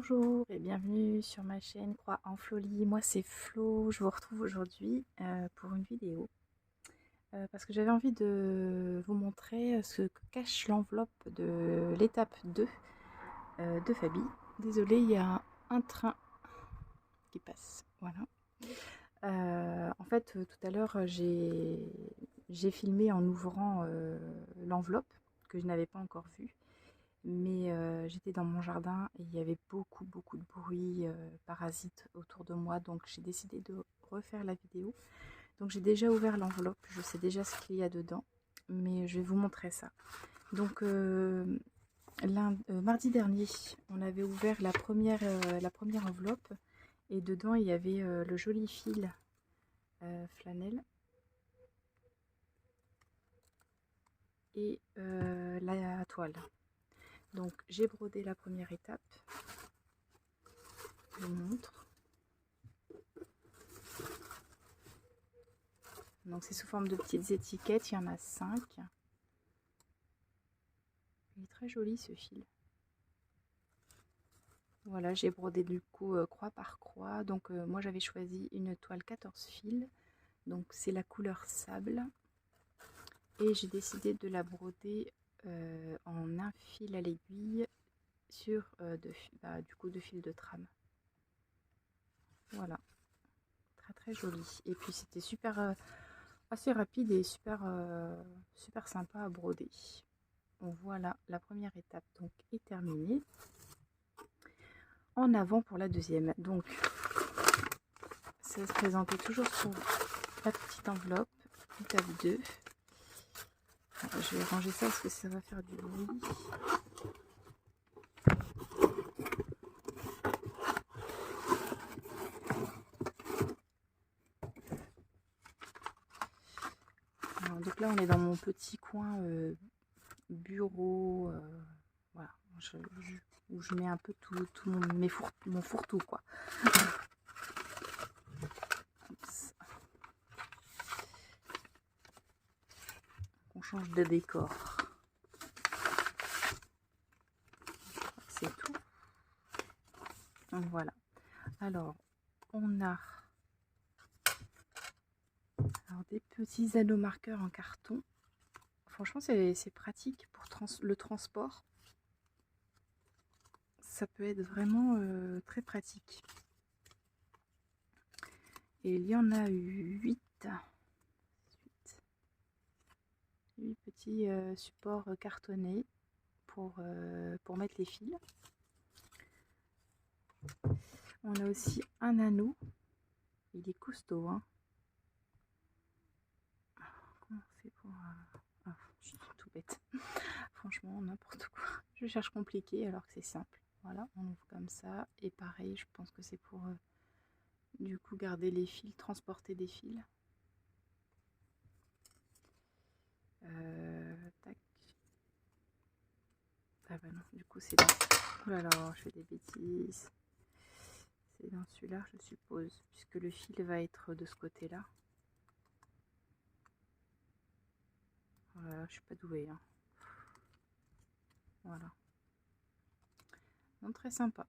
Bonjour et bienvenue sur ma chaîne Croix en Flolie. Moi c'est Flo, je vous retrouve aujourd'hui pour une vidéo parce que j'avais envie de vous montrer ce que cache l'enveloppe de l'étape 2 de Fabi. Désolée, il y a un train qui passe, voilà. En fait, tout à l'heure j'ai filmé en ouvrant l'enveloppe que je n'avais pas encore vue. Mais j'étais dans mon jardin et il y avait beaucoup de bruit parasite autour de moi, donc j'ai décidé de refaire la vidéo. Donc j'ai déjà ouvert l'enveloppe, je sais déjà ce qu'il y a dedans, mais je vais vous montrer ça. Donc mardi dernier, on avait ouvert la première enveloppe et dedans il y avait le joli fil flanelle et la toile. Donc j'ai brodé la première étape. Je vous montre. Donc c'est sous forme de petites étiquettes, il y en a 5. Il est très joli ce fil. Voilà, j'ai brodé du coup croix par croix. Donc moi j'avais choisi une toile 14 fils. Donc c'est la couleur sable. Et j'ai décidé de la broder en un fil à l'aiguille sur du coup 2 fils de trame. Voilà, très joli. Et puis c'était super assez rapide et super sympa à broder. Donc voilà, la première étape donc est terminée. En avant pour la deuxième. Donc ça se présentait toujours sur la petite enveloppe, étape 2. Alors, je vais ranger ça parce que ça va faire du bruit. Alors, donc là on est dans mon petit coin bureau, voilà, où je mets un peu tout mon fourre-tout quoi. On change de décor. C'est tout. Donc voilà. Alors on a des petits anneaux marqueurs en carton. Franchement c'est pratique pour le transport. Ça peut être vraiment très pratique. Et il y en a 8 petits supports cartonnés pour mettre les fils. On a aussi un anneau. Il est costaud, hein. Comment on fait pour... Ah, je suis tout bête. Franchement, n'importe quoi. Je cherche compliqué alors que c'est simple. Voilà, on ouvre comme ça. Et pareil, je pense que c'est pour du coup garder les fils, transporter des fils. Tac. Ah bah non, du coup c'est dans... Oh là là, je fais des bêtises. C'est dans celui-là, je suppose, puisque le fil va être de ce côté-là. Voilà, je suis pas douée, hein. Voilà. Donc très sympa.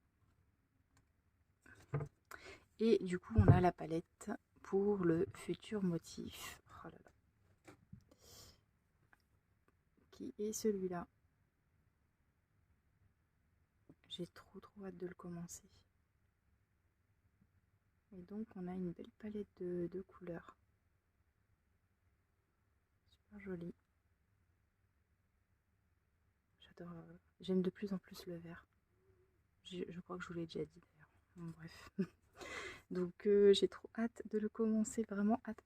Et du coup, on a la palette pour le futur motif. Oh là là. Qui est celui-là. J'ai trop hâte de le commencer. Et donc, on a une belle palette de couleurs. Super jolie. J'adore. J'aime de plus en plus le vert. Je crois que je vous l'ai déjà dit d'ailleurs. Bon, bref. Donc, j'ai trop hâte de le commencer. Vraiment hâte.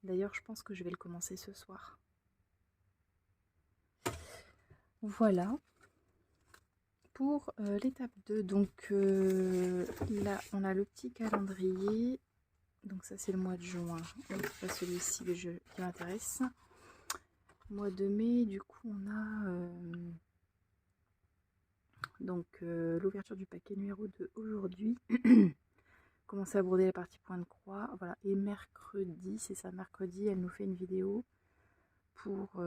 D'ailleurs, je pense que je vais le commencer ce soir. Voilà. Pour l'étape 2, donc là on a le petit calendrier, donc ça c'est le mois de juin, pas celui-ci qui m'intéresse. Mois de mai, du coup on a donc l'ouverture du paquet numéro 2 aujourd'hui. Commencer à broder la partie point de croix, voilà. Et mercredi, c'est ça, mercredi elle nous fait une vidéo pour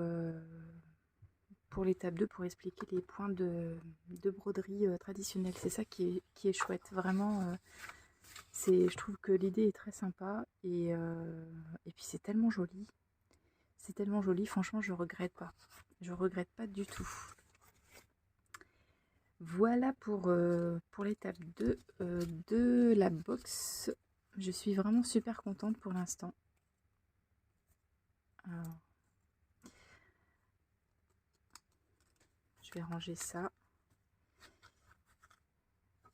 pour l'étape 2 pour expliquer les points de broderie traditionnelle. C'est ça qui est chouette. Vraiment, je trouve que l'idée est très sympa et puis c'est tellement joli. C'est tellement joli, franchement, je regrette pas. Je regrette pas du tout. Voilà pour l'étape 2 de la box. Je suis vraiment super contente pour l'instant. Je vais ranger ça.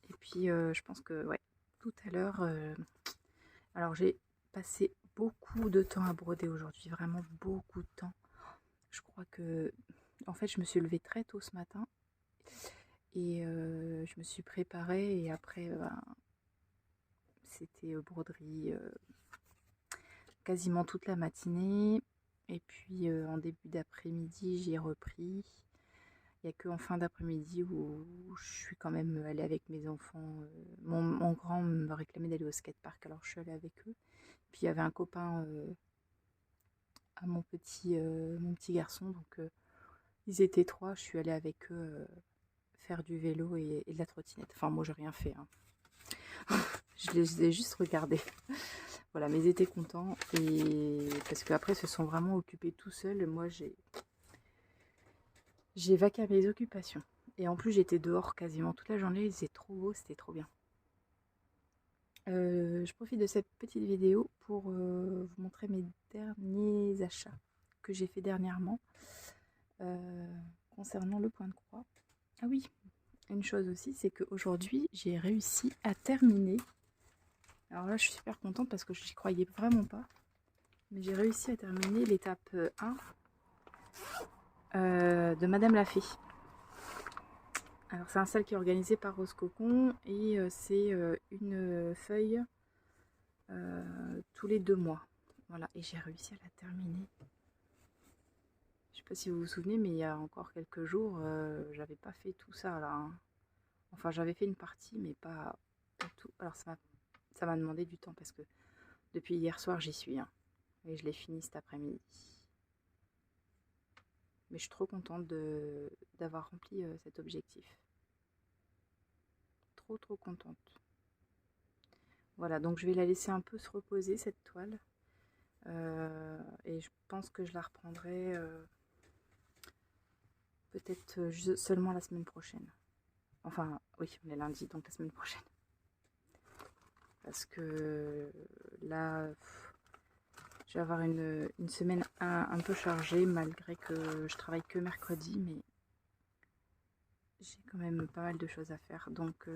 Et puis, je pense que, ouais, tout à l'heure... alors, j'ai passé beaucoup de temps à broder aujourd'hui. Vraiment beaucoup de temps. Je crois que... En fait, je me suis levée très tôt ce matin. Et je me suis préparée. Et après, c'était broderie quasiment toute la matinée. Et puis, en début d'après-midi, j'ai repris. Il n'y a qu'en fin d'après-midi où je suis quand même allée avec mes enfants. Mon grand me réclamait d'aller au skatepark, alors je suis allée avec eux. Puis il y avait un copain à mon petit garçon, donc ils étaient 3, je suis allée avec eux faire du vélo et de la trottinette. Enfin, moi j'ai rien fait, hein. Je les ai juste regardés. Voilà, mais ils étaient contents et parce qu'après ils se sont vraiment occupés tout seuls. Moi j'ai vaqué à mes occupations. Et en plus, j'étais dehors quasiment toute la journée. Il faisait trop beau, c'était trop bien. Je profite de cette petite vidéo pour vous montrer mes derniers achats que j'ai fait dernièrement concernant le point de croix. Ah oui, une chose aussi, c'est qu'aujourd'hui, j'ai réussi à terminer. Alors là, je suis super contente parce que je n'y croyais vraiment pas. Mais j'ai réussi à terminer l'étape 1 de Madame la Fée. Alors c'est un sale qui est organisé par Rose Cocon et c'est une feuille tous les 2 mois. Voilà, et j'ai réussi à la terminer. Je sais pas si vous vous souvenez, mais il y a encore quelques jours, j'avais pas fait tout ça là, hein. Enfin, j'avais fait une partie, mais pas tout. Alors ça m'a demandé du temps parce que depuis hier soir, j'y suis, hein, et je l'ai fini cet après-midi. Mais je suis trop contente d'avoir rempli cet objectif. Trop contente. Voilà, donc je vais la laisser un peu se reposer cette toile. Et je pense que je la reprendrai peut-être seulement la semaine prochaine. Enfin, oui, on est lundi, donc la semaine prochaine. Parce que là, je vais avoir une semaine un peu chargée, malgré que je travaille que mercredi, mais j'ai quand même pas mal de choses à faire. Donc,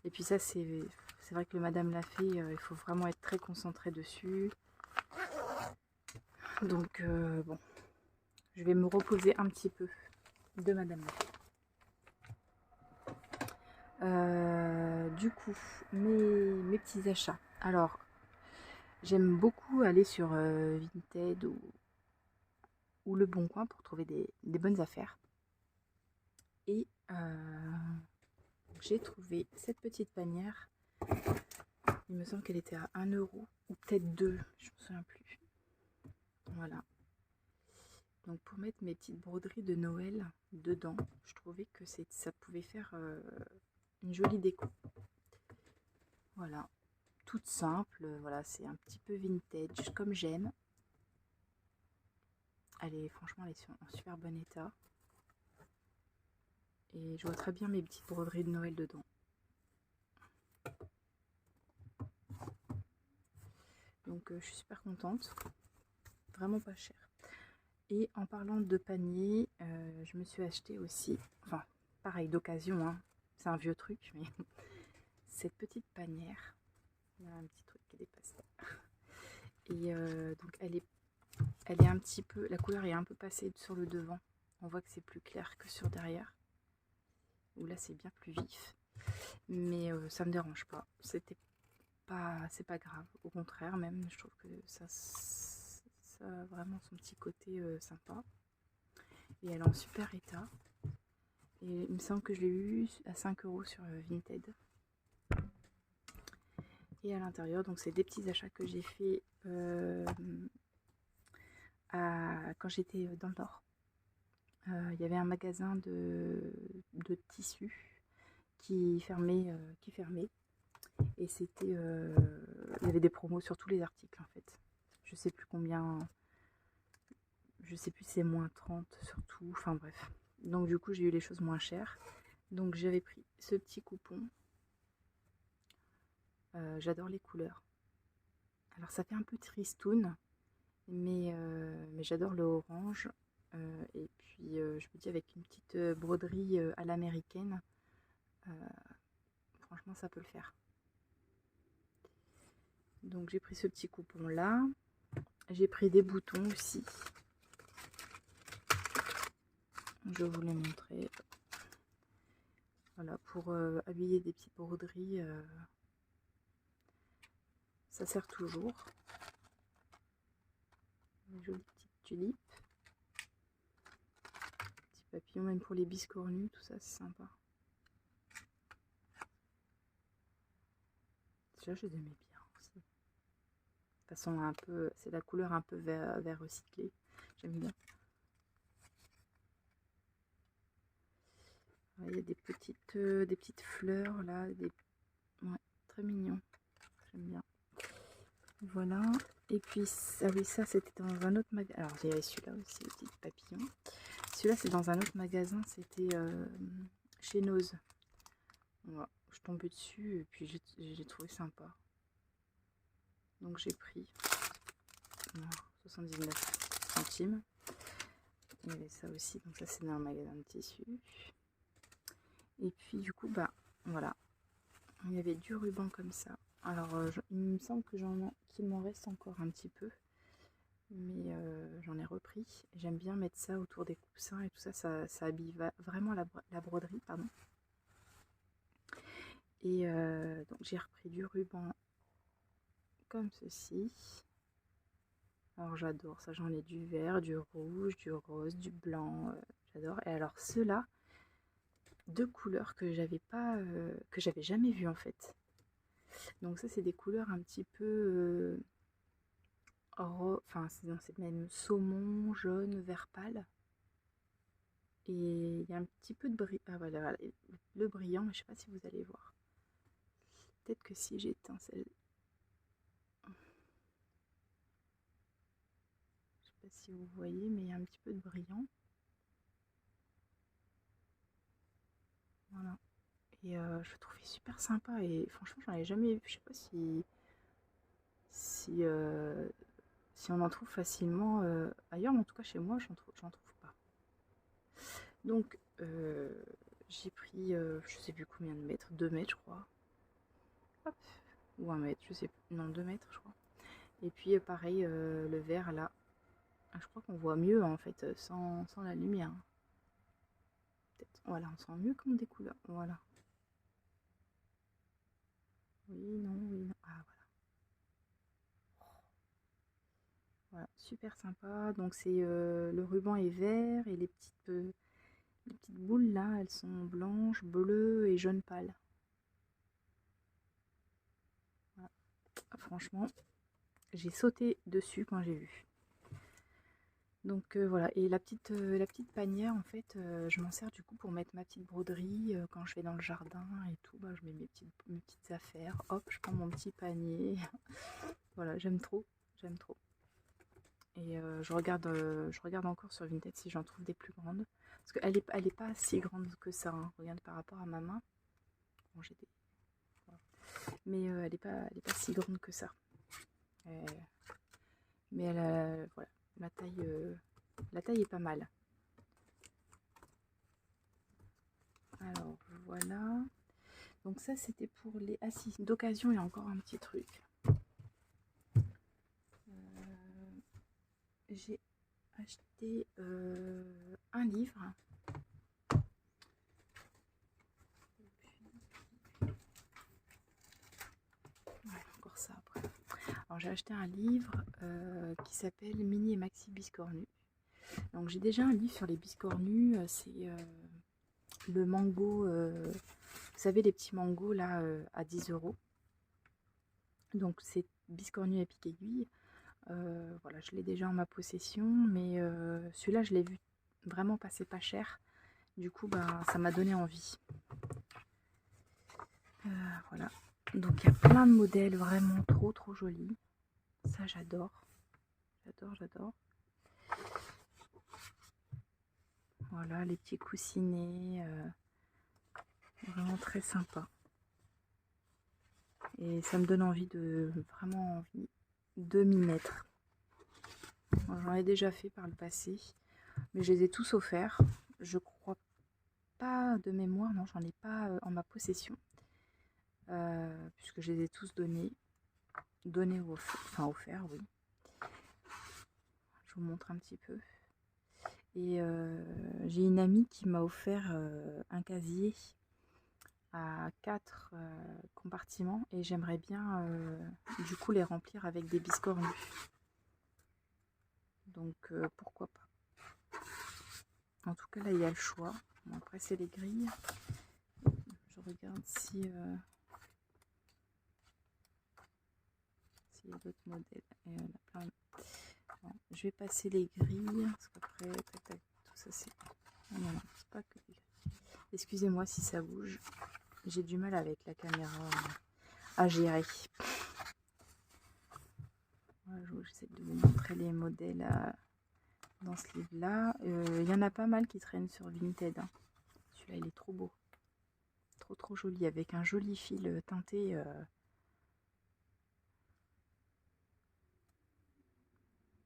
et puis ça, c'est vrai que le Madame l'a fait, il faut vraiment être très concentré dessus. Donc, bon, je vais me reposer un petit peu de Madame l'a fait. Du coup, mes petits achats. Alors, j'aime beaucoup aller sur Vinted ou Le Bon Coin pour trouver des bonnes affaires. Et j'ai trouvé cette petite panière. Il me semble qu'elle était à 1 € ou peut-être 2, je me souviens plus. Voilà. Donc pour mettre mes petites broderies de Noël dedans, je trouvais que ça pouvait faire une jolie déco. Voilà. Toute simple, voilà, c'est un petit peu vintage comme j'aime. Franchement, elle est en super bon état. Et je vois très bien mes petites broderies de Noël dedans. Donc je suis super contente. Vraiment pas cher. Et en parlant de panier, je me suis acheté aussi, enfin pareil d'occasion, hein, c'est un vieux truc, mais cette petite panière. Il y a un petit truc qui dépasse là. Et donc elle est un petit peu, la couleur est un peu passée sur le devant. On voit que c'est plus clair que sur derrière. Où là c'est bien plus vif. Mais ça me dérange pas. C'est pas grave. Au contraire même, je trouve que ça a vraiment son petit côté sympa. Et elle est en super état. Et il me semble que je l'ai eu à 5 € sur Vinted. Et à l'intérieur, donc c'est des petits achats que j'ai fait quand j'étais dans le Nord. Il y avait un magasin de tissus qui fermait, et c'était, il y avait des promos sur tous les articles en fait. Je sais plus combien, je sais plus si c'est moins 30 sur tout, enfin bref. Donc du coup j'ai eu les choses moins chères. Donc j'avais pris ce petit coupon. J'adore les couleurs. Alors ça fait un peu tristoun, mais j'adore le orange. Et puis je me dis avec une petite broderie à l'américaine, euh, franchement ça peut le faire. Donc j'ai pris ce petit coupon là. J'ai pris des boutons aussi. Je vais vous les montrer. Voilà, pour habiller des petites broderies, ça sert toujours. Une jolie petite tulipe. Petit papillon, même pour les biscornus, tout ça, c'est sympa. Déjà, je les aimais bien aussi. De façon un peu, c'est la couleur un peu vert recyclé. J'aime bien. Il y a des petites fleurs là, ouais, très mignon. J'aime bien. Voilà. Et puis, ah oui, ça c'était dans un autre magasin. Alors, il y avait celui-là aussi, le petit papillon. Celui-là, c'est dans un autre magasin. C'était chez Nose. Voilà. Je suis tombée dessus et puis j'ai trouvé sympa. Donc, j'ai pris 79 centimes. Il y avait ça aussi. Donc, ça, c'est dans un magasin de tissus. Et puis, du coup, bah, voilà. Il y avait du ruban comme ça. Alors, il me semble que qu'il m'en reste encore un petit peu. Mais j'en ai repris. J'aime bien mettre ça autour des coussins et tout ça. Ça habille vraiment la broderie, pardon. Et donc, j'ai repris du ruban comme ceci. Alors, j'adore ça. J'en ai du vert, du rouge, du rose, du blanc. J'adore. Et alors, ceux-là, deux couleurs que j'avais pas, que j'avais jamais vues en fait. Donc ça, c'est des couleurs un petit peu, enfin c'est même saumon, jaune, vert pâle. Et il y a un petit peu de brillant. Ah voilà, le brillant, mais je sais pas si vous allez voir. Peut-être que si j'éteins celle, je sais pas si vous voyez, mais il y a un petit peu de brillant. Voilà. Et je le trouvais super sympa et franchement, j'en ai jamais vu. Je sais pas si, si on en trouve facilement ailleurs, mais en tout cas chez moi, j'en trouve pas. Donc, j'ai pris, je sais plus combien de mètres, 2 mètres, je crois. Hop, ou 1 mètre, je sais plus. Non, 2 mètres, je crois. Et puis, pareil, le vert là. Ah, je crois qu'on voit mieux en fait, sans la lumière. Peut-être. Voilà, on sent mieux comme des couleurs. Voilà. Oui, non, oui, non. Ah, voilà. Voilà, super sympa. Donc, c'est le ruban est vert et les petites boules là, elles sont blanches, bleues et jaune pâle. Voilà. Ah, franchement, j'ai sauté dessus quand j'ai vu. Donc voilà, et la petite panière, en fait, je m'en sers du coup pour mettre ma petite broderie quand je vais dans le jardin et tout. Bah, je mets mes petites affaires. Hop, je prends mon petit panier. Voilà, j'aime trop, j'aime trop. Et je regarde encore sur Vinted si j'en trouve des plus grandes. Parce elle est pas si grande que ça, hein. Regarde par rapport à ma main. Bon, voilà. Mais elle est pas si grande que ça. Euh, mais elle a, voilà, la taille est pas mal. Alors voilà. Donc ça c'était pour les... Ah si, d'occasion il y a encore un petit truc. J'ai acheté un livre. Ouais, encore ça après. Alors j'ai acheté un livre qui s'appelle Mini et Maxi Biscornu. Donc j'ai déjà un livre sur les biscornus. C'est le mango... vous savez les petits mangos là à 10 €. Donc c'est biscornu à pic aiguille. Voilà, je l'ai déjà en ma possession, mais celui-là, je l'ai vu vraiment passait pas cher. Du coup, bah, ça m'a donné envie. Voilà. Donc, il y a plein de modèles vraiment trop jolis. Ça, j'adore. J'adore. Voilà, les petits coussinets. Vraiment très sympa. Et ça me donne envie vraiment envie de m'y mettre. J'en ai déjà fait par le passé, mais je les ai tous offerts. Je crois pas de mémoire, non, j'en ai pas en ma possession, puisque je les ai tous donnés ou offerts, oui. Je vous montre un petit peu. Et j'ai une amie qui m'a offert un casier à 4 compartiments et j'aimerais bien du coup les remplir avec des biscornus. Donc pourquoi pas. En tout cas là il y a le choix. Bon, après c'est les grilles. Je regarde s'il y a d'autres modèles. Et il y en a plein. Bon, je vais passer les grilles parce qu'après tac, tout ça c'est. Non, c'est pas que les grilles. Excusez-moi si ça bouge. J'ai du mal avec la caméra à gérer. Voilà, j'essaie de vous montrer les modèles dans ce livre-là. Il y en a pas mal qui traînent sur Vinted. Hein. Celui-là, il est trop beau. Trop joli, avec un joli fil teinté.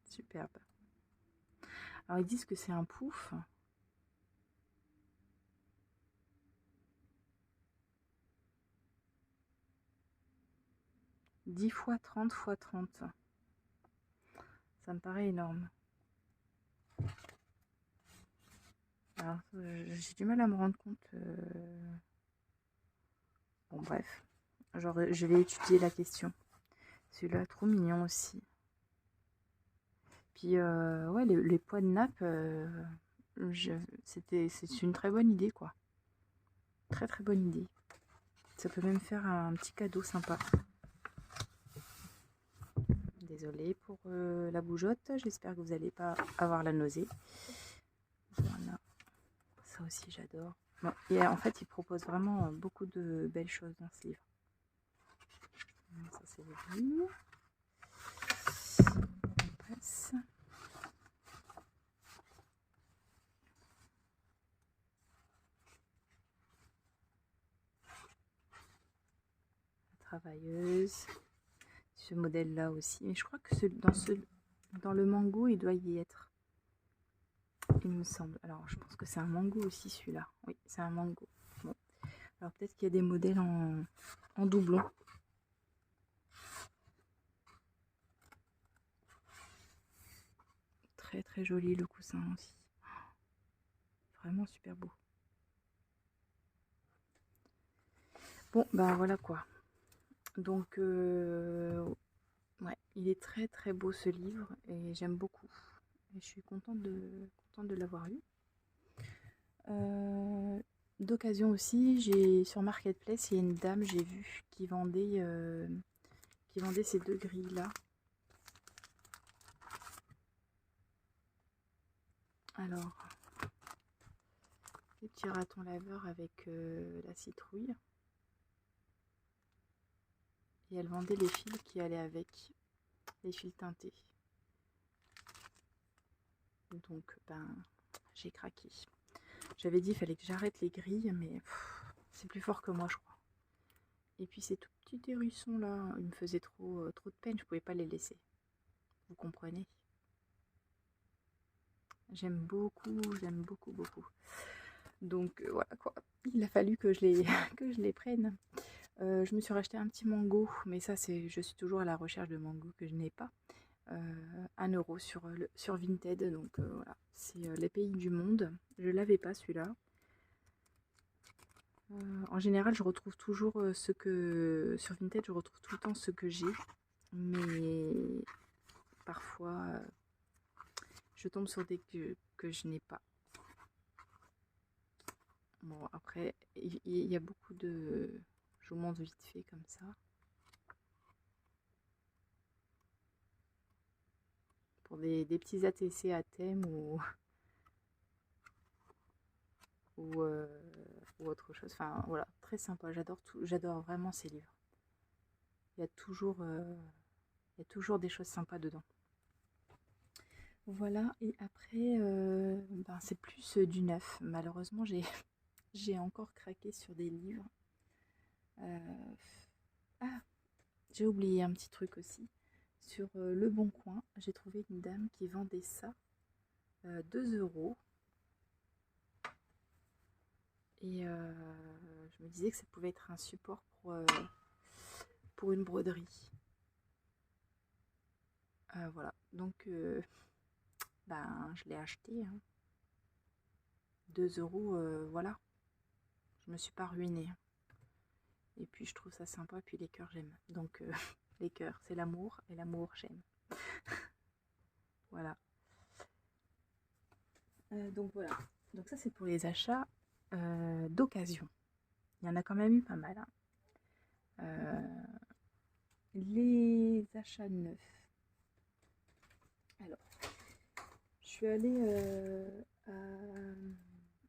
Superbe. Alors, ils disent que c'est un pouf. « 10 x 30 x 30. » Ça me paraît énorme. Alors, j'ai du mal à me rendre compte. Bon, bref. Genre, je vais étudier la question. Celui-là, trop mignon aussi. Puis, ouais, les poids de nappe, c'est une très bonne idée, quoi. Très bonne idée. Ça peut même faire un petit cadeau sympa. Désolée pour la bougeotte. J'espère que vous n'allez pas avoir la nausée. Voilà. Ça aussi, j'adore. Bon, et en fait, il propose vraiment beaucoup de belles choses dans ce livre. Ça, c'est le livre. On passe. La travailleuse. Ce modèle-là aussi. Mais je crois que dans le mango, il doit y être. Il me semble. Alors, je pense que c'est un mango aussi, celui-là. Oui, c'est un mango. Bon. Alors, peut-être qu'il y a des modèles en doublon. Très joli le coussin aussi. Vraiment super beau. Bon, ben voilà quoi. Donc, ouais, il est très beau ce livre et j'aime beaucoup. Et je suis contente de l'avoir eu. D'occasion aussi, sur Marketplace, il y a une dame, j'ai vu, qui vendait ces deux grilles là. Alors, les petits ratons laveurs avec la citrouille. Et elle vendait les fils qui allaient avec, les fils teintés. Donc, ben, j'ai craqué. J'avais dit qu'il fallait que j'arrête les grilles, mais c'est plus fort que moi, je crois. Et puis ces tout petits hérissons là, ils me faisaient trop de peine, je pouvais pas les laisser. Vous comprenez? J'aime beaucoup. Donc voilà quoi. Il a fallu que je les, que je les prenne. Je me suis racheté un petit mango, mais ça je suis toujours à la recherche de mango que je n'ai pas. 1 euro sur Vinted, donc voilà. C'est les pays du monde. Je l'avais pas celui-là. En général, je retrouve toujours sur Vinted, je retrouve tout le temps ce que j'ai, mais parfois je tombe sur des que je n'ai pas. Bon, après, il y a beaucoup de. Je vous montre vite fait comme ça. Pour des petits ATC à thème ou ou autre chose. Enfin voilà, très sympa, j'adore vraiment ces livres. Il y a toujours, il y a toujours des choses sympas dedans. Voilà, et après, ben, c'est plus du neuf. Malheureusement, j'ai encore craqué sur des livres. Euh, Ah, j'ai oublié un petit truc aussi. Sur Le Bon Coin, j'ai trouvé une dame qui vendait ça 2 euros. Et je me disais que ça pouvait être un support pour une broderie. Voilà, donc ben, je l'ai acheté. Hein. 2 euros, voilà. Je me suis pas ruinée. Et puis je trouve ça sympa, et puis les cœurs j'aime. Donc les cœurs, c'est l'amour, et l'amour j'aime. Voilà. Donc voilà. Donc ça c'est pour les achats d'occasion. Il y en a quand même eu pas mal. Hein. Les achats neufs. Alors, je suis allée à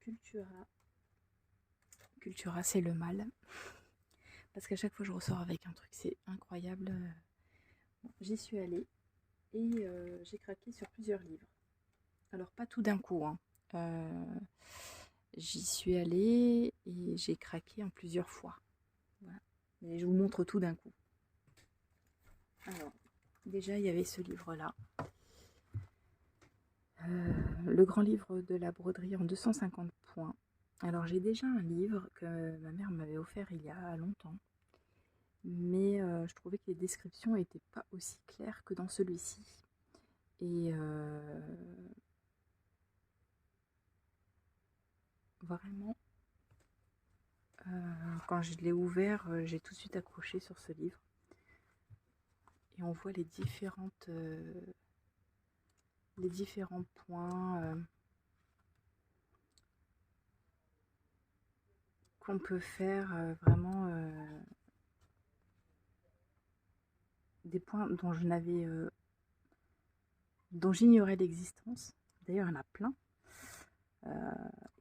Cultura. Cultura, c'est le mal. Parce qu'à chaque fois, je ressors avec un truc, c'est incroyable. Bon, j'y suis allée et j'ai craqué sur plusieurs livres. Alors, pas tout d'un coup. Hein. J'y suis allée et j'ai craqué en plusieurs fois. Voilà. Mais je vous montre tout d'un coup. Alors, déjà, il y avait ce livre-là. Le grand livre de la broderie en 250 points. Alors, j'ai déjà un livre que ma mère m'avait offert il y a longtemps. Mais je trouvais que les descriptions n'étaient pas aussi claires que dans celui-ci. Et vraiment, quand je l'ai ouvert, j'ai tout de suite accroché sur ce livre. Et on voit les différents points qu'on peut faire, vraiment des points dont j'ignorais l'existence. D'ailleurs, il y en a plein.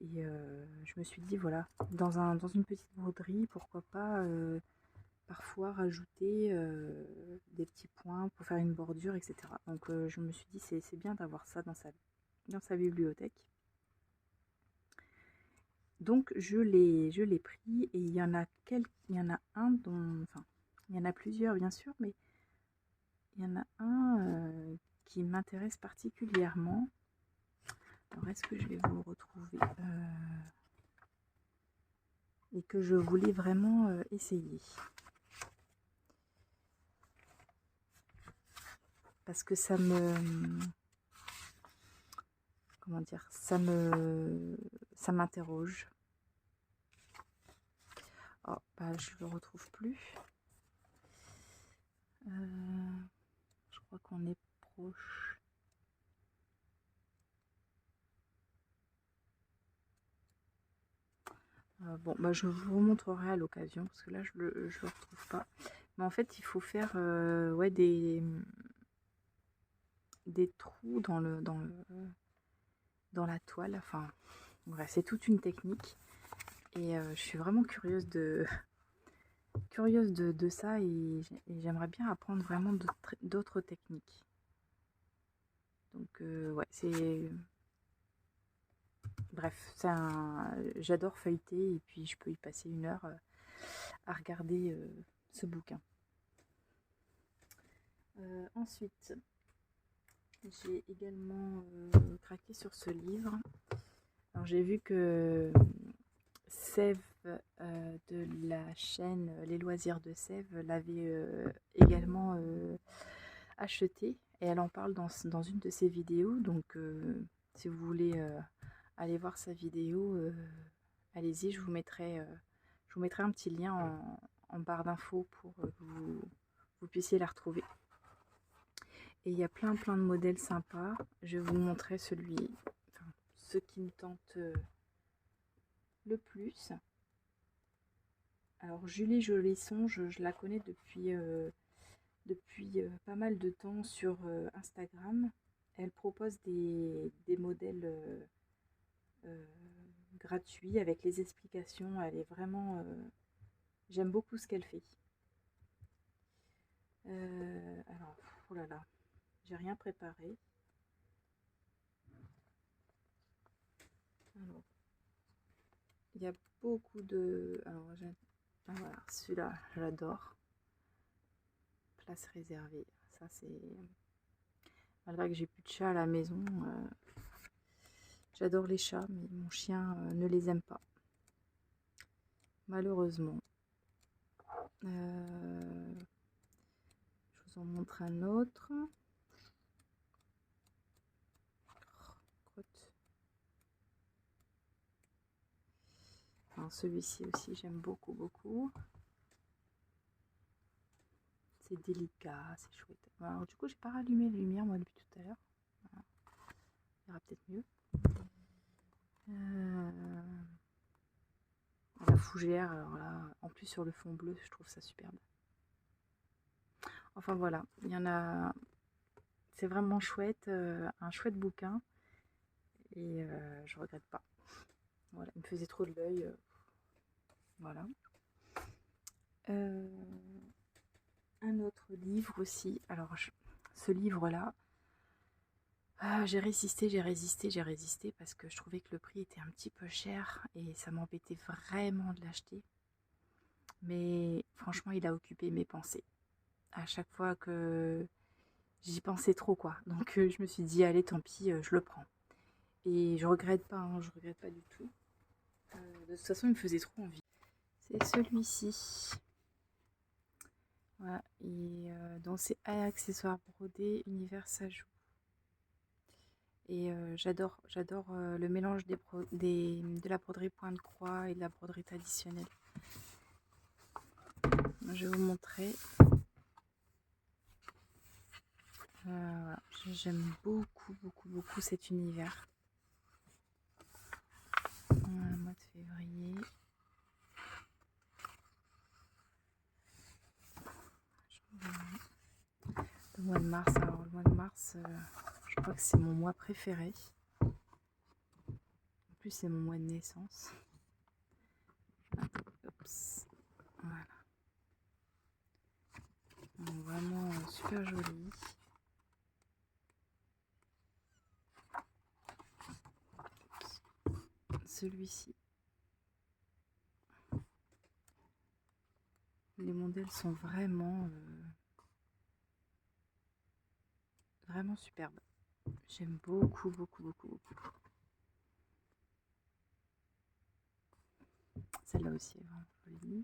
Et je me suis dit, voilà, dans une petite broderie, pourquoi pas parfois rajouter des petits points pour faire une bordure, etc. Donc je me suis dit, c'est bien d'avoir ça dans sa bibliothèque. Donc je l'ai pris et il y en a un enfin, il y en a plusieurs bien sûr, mais il y en a un qui m'intéresse particulièrement. Alors est-ce que je vais vous le retrouver et que je voulais vraiment essayer. Parce que ça me... Comment dire? Ça m'interroge. Oh, bah, je le retrouve plus. Je crois qu'on est proche. Bon, bah, je vous remontrerai à l'occasion, parce que là, je le retrouve pas. Mais en fait, il faut faire ouais, des trous dans la toile. Enfin, bref, c'est toute une technique. Et je suis vraiment curieuse de ça et j'aimerais bien apprendre vraiment d'autres techniques. Donc, ouais, c'est... Bref, j'adore feuilleter et puis je peux y passer 1 heure à regarder ce bouquin. Ensuite, j'ai également craqué sur ce livre. Alors j'ai vu que Sève de la chaîne Les Loisirs de Sève l'avait également acheté et elle en parle dans une de ses vidéos. Donc si vous voulez aller voir sa vidéo, allez-y, je vous mettrai un petit lien en barre d'infos pour que vous puissiez la retrouver. Et il y a plein de modèles sympas. Je vais vous montrer ce qui me tente le plus. Alors Julie Jolisson, je la connais depuis pas mal de temps sur Instagram. Elle propose des modèles gratuit avec les explications. Elle est vraiment... j'aime beaucoup ce qu'elle fait. Alors, oh là là, j'ai rien préparé. Alors, il y a beaucoup de... Alors, ah, voilà, celui-là, je l'adore. Place réservée. Ça, c'est... Malgré que j'ai plus de chats à la maison, j'adore les chats, mais mon chien ne les aime pas. Malheureusement. Je vous en montre un autre. Celui-ci aussi, j'aime beaucoup, beaucoup. C'est délicat, c'est chouette. Alors, du coup, j'ai pas rallumé les lumières, moi, depuis tout à l'heure. Voilà. Il y aura peut-être mieux. La fougère, alors là, en plus sur le fond bleu, je trouve ça superbe. Enfin voilà, il y en a... C'est vraiment chouette, un chouette bouquin. Et je regrette pas. Voilà, il me faisait trop de l'œil. Voilà. Un autre livre aussi. Alors, ce livre-là, j'ai résisté parce que je trouvais que le prix était un petit peu cher et ça m'embêtait vraiment de l'acheter. Mais franchement, il a occupé mes pensées. À chaque fois que j'y pensais trop, quoi. Donc, je me suis dit, allez, tant pis, je le prends. Et je regrette pas, hein, je regrette pas du tout. De toute façon, il me faisait trop envie. C'est celui-ci. Voilà, et donc c'est accessoires brodés, univers Sajou. Et j'adore le mélange de la broderie pointe croix et de la broderie traditionnelle. Je vais vous montrer. Voilà. J'aime beaucoup cet univers. Mois de février. Le mois de mars. Alors le mois de mars, je crois que c'est mon mois préféré. En plus, c'est mon mois de naissance. Oups. Voilà. Donc, vraiment super joli. Celui-ci. Les modèles sont vraiment superbes. J'aime beaucoup. Celle-là aussi est vraiment jolie.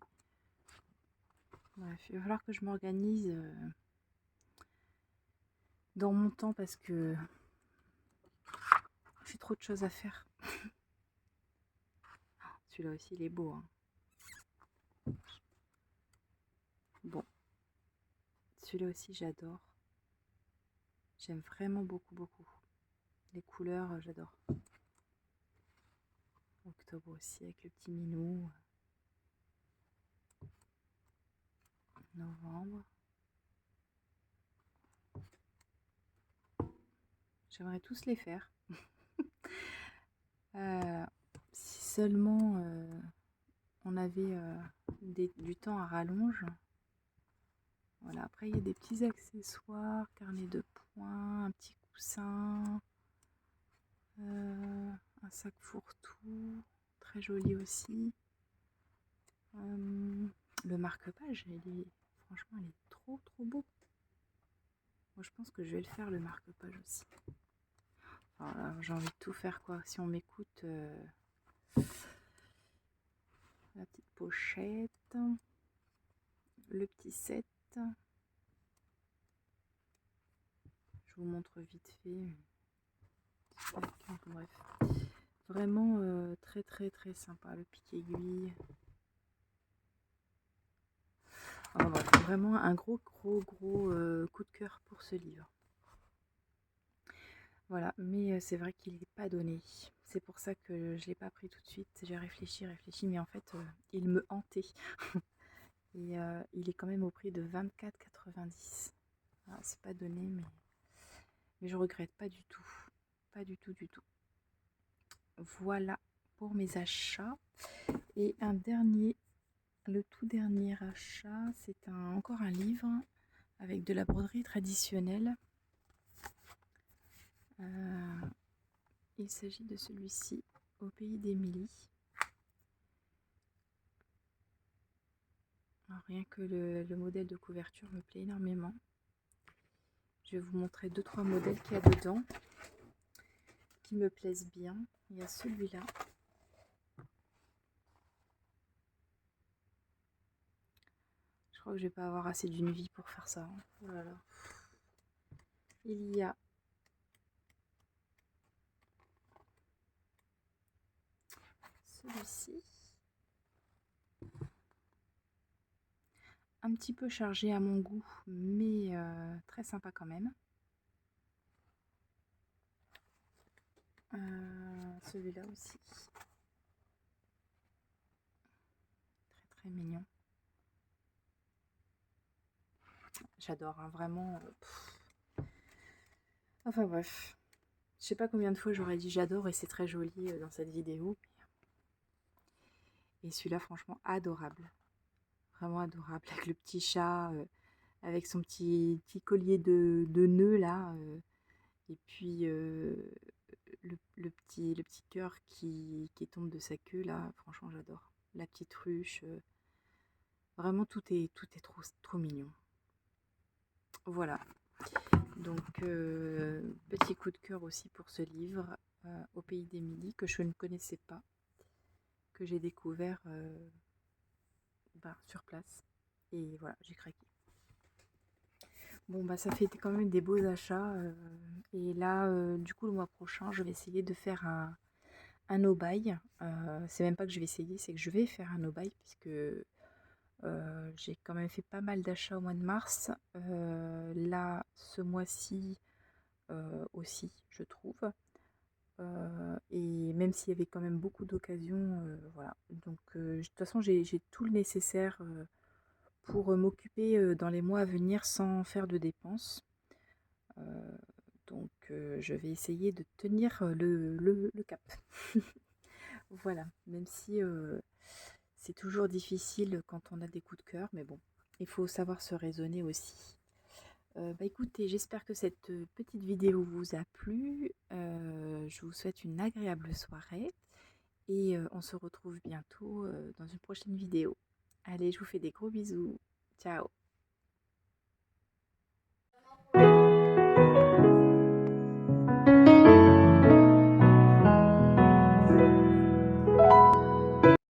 Bref, il va falloir que je m'organise dans mon temps parce que j'ai trop de choses à faire. Celui-là aussi, il est beau. Hein. Bon. Celui-là aussi, j'adore. J'aime vraiment beaucoup. Les couleurs, j'adore. Octobre aussi, avec le petit minou. Novembre. J'aimerais tous les faire. Si seulement on avait du temps à rallonge. Voilà, après il y a des petits accessoires, carnet de points, un petit coussin, un sac fourre-tout, très joli aussi. Le marque-page, franchement, il est trop beau. Moi, je pense que je vais le faire, le marque-page aussi. Alors, j'ai envie de tout faire, quoi. Si on m'écoute, la petite pochette, le petit set. Je vous montre vite fait. Bref, vraiment très sympa, le pic-aiguille. Enfin, bref, vraiment un gros coup de cœur pour ce livre. Voilà, mais c'est vrai qu'il n'est pas donné. C'est pour ça que je ne l'ai pas pris tout de suite. J'ai réfléchi, mais en fait, il me hantait. Et il est quand même au prix de 24,90. Voilà, c'est pas donné, mais je regrette pas du tout. Pas du tout. Voilà pour mes achats. Et un dernier, le tout dernier achat, c'est encore un livre avec de la broderie traditionnelle. Il s'agit de celui-ci, Au pays d'Émilie. Rien que le modèle de couverture me plaît énormément. Je vais vous montrer 2-3 modèles qu'il y a dedans qui me plaisent bien. Il y a celui-là. Je crois que je vais pas avoir assez d'une vie pour faire ça. Oh là là. Il y a celui-ci. Un petit peu chargé à mon goût, mais très sympa quand même. Celui-là aussi. Très très mignon. J'adore, hein, vraiment. Enfin bref. Je sais pas combien de fois j'aurais dit j'adore et c'est très joli dans cette vidéo. Et celui-là, franchement, adorable. Vraiment adorable. Avec le petit chat, avec son petit collier de nœuds là. Et puis le petit cœur qui tombe de sa queue là. Franchement, j'adore. La petite ruche. Vraiment, tout est trop mignon. Voilà. Donc, petit coup de cœur aussi pour ce livre, Au pays d'Émilie, que je ne connaissais pas, que j'ai découvert sur place. Et voilà, j'ai craqué. Bon, ça fait quand même des beaux achats. Et là, du coup, le mois prochain, je vais essayer de faire un no-buy. C'est même pas que je vais essayer, c'est que je vais faire un no-buy, puisque j'ai quand même fait pas mal d'achats au mois de mars. Là, ce mois-ci aussi, je trouve. Et même s'il y avait quand même beaucoup d'occasions, voilà. Donc, de toute façon, j'ai tout le nécessaire pour m'occuper dans les mois à venir sans faire de dépenses. Donc, je vais essayer de tenir le cap. Voilà, même si c'est toujours difficile quand on a des coups de cœur, mais bon, il faut savoir se raisonner aussi. Écoutez, j'espère que cette petite vidéo vous a plu. Je vous souhaite une agréable soirée et on se retrouve bientôt dans une prochaine vidéo. Allez, je vous fais des gros bisous. Ciao!